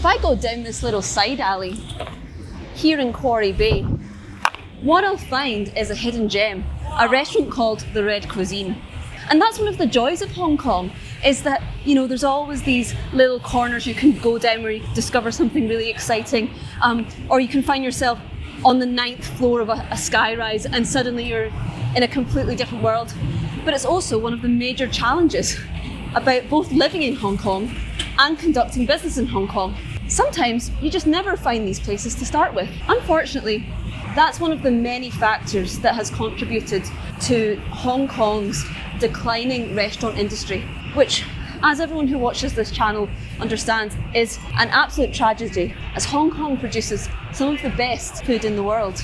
I go down this little side alley here in Quarry Bay, what I'll find is a hidden gem, a restaurant called the Red Cuisine. And that's one of the joys of Hong Kong, is that, there's always these little corners you can go down where you discover something really exciting, or you can find yourself on the 9th floor of a skyrise and suddenly you're in a completely different world. But it's also one of the major challenges about both living in Hong Kong and conducting business in Hong Kong. Sometimes you just never find these places to start with. Unfortunately, that's one of the many factors that has contributed to Hong Kong's declining restaurant industry, which, as everyone who watches this channel understands, is an absolute tragedy, as Hong Kong produces some of the best food in the world.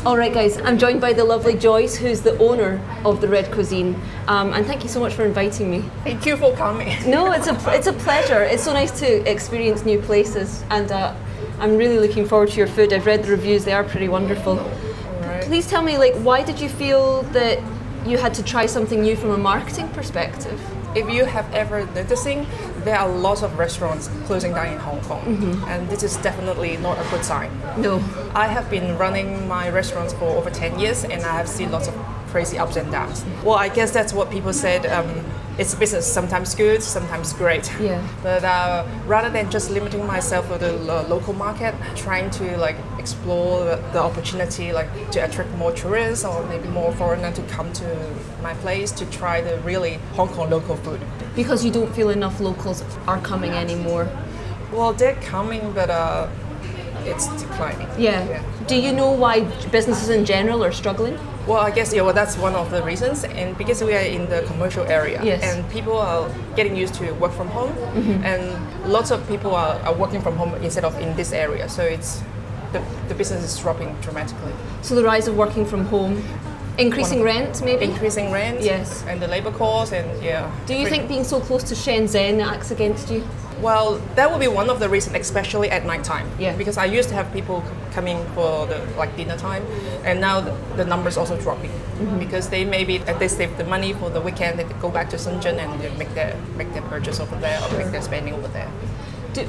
All right, guys, I'm joined by the lovely Joyce, who's the owner of the Red Cuisine, and thank you so much for inviting me. Thank you for coming. No, it's a pleasure. It's so nice to experience new places, and I'm really looking forward to your food. I've read the reviews; they are pretty wonderful. Right. Please tell me, why did you feel that you had to try something new from a marketing perspective? If you have ever noticing, there are lots of restaurants closing down in Hong Kong, and this is definitely not a good sign. No. I have been running my restaurants for over 10 years, and I have seen lots of crazy ups and downs. Well, I guess that's what people said. It's business, sometimes good, sometimes great. Yeah. But rather than just limiting myself to the local market, trying to explore the opportunity, to attract more tourists or maybe more foreigners to come to my place to try the really Hong Kong local food. Because you don't feel enough locals are coming anymore. Well, they're coming, but it's declining. Yeah. Do you know why businesses in general are struggling? Well, I guess that's one of the reasons, and because we are in the commercial area, yes. And people are getting used to work from home, and lots of people are working from home instead of in this area, so it's the business is dropping dramatically. So the rise of working from home, increasing rent maybe? Increasing rent, yes. And the labor costs, and yeah. Do you think being so close to Shenzhen acts against you? Well, that would be one of the reasons, especially at night time. Yeah. Because I used to have people coming for the dinner time, and now the numbers also dropping because they save the money for the weekend. They go back to Shenzhen and they make their purchase over there or make their spending over there.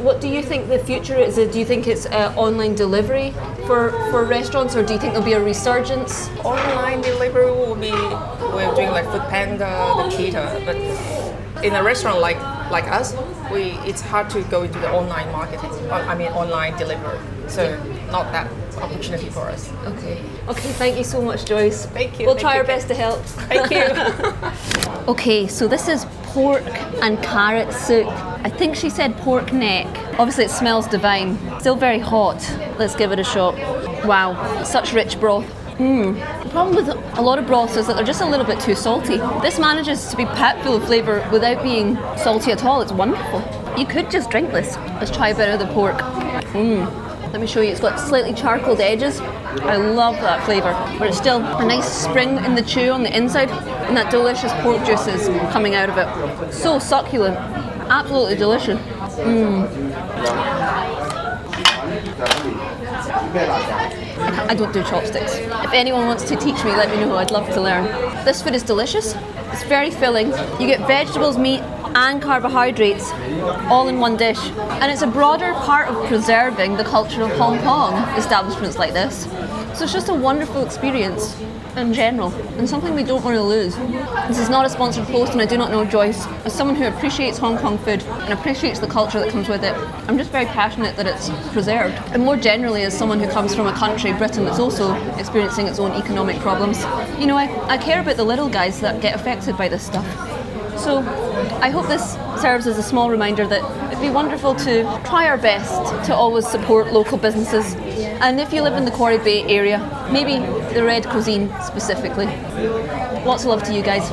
What do you think the future is? Do you think it's online delivery for restaurants, or do you think there'll be a resurgence? Online delivery we're doing Food Panda, the Kita, but in a restaurant like us, it's hard to go into the online marketing. Online delivery. So not that opportunity for us. Okay, thank you so much, Joyce. Thank you. We'll try our best to help. Thank you. Okay, so this is pork and carrot soup. I think she said pork neck. Obviously it smells divine. Still very hot. Let's give it a shot. Wow, such rich broth. The problem with a lot of broths is that they're just a little bit too salty. This manages to be packed full of flavour without being salty at all. It's wonderful. You could just drink this. Let's try a bit of the pork. Let me show you. It's got slightly charcoaled edges. I love that flavour. But it's still a nice spring in the chew on the inside, and that delicious pork juice is coming out of it. So succulent. Absolutely delicious. I don't do chopsticks. If anyone wants to teach me, let me know. I'd love to learn. This food is delicious. It's very filling. You get vegetables, meat, and carbohydrates all in one dish. And it's a broader part of preserving the culture of Hong Kong, establishments like this. So it's just a wonderful experience in general, and something we don't want to lose. This is not a sponsored post, and I do not know Joyce. As someone who appreciates Hong Kong food and appreciates the culture that comes with it, I'm just very passionate that it's preserved. And more generally, as someone who comes from a country, Britain, that's also experiencing its own economic problems, I care about the little guys that get affected by this stuff. So I hope this serves as a small reminder that it'd be wonderful to try our best to always support local businesses. And if you live in the Quarry Bay area, maybe the Red Cuisine specifically. Lots of love to you guys.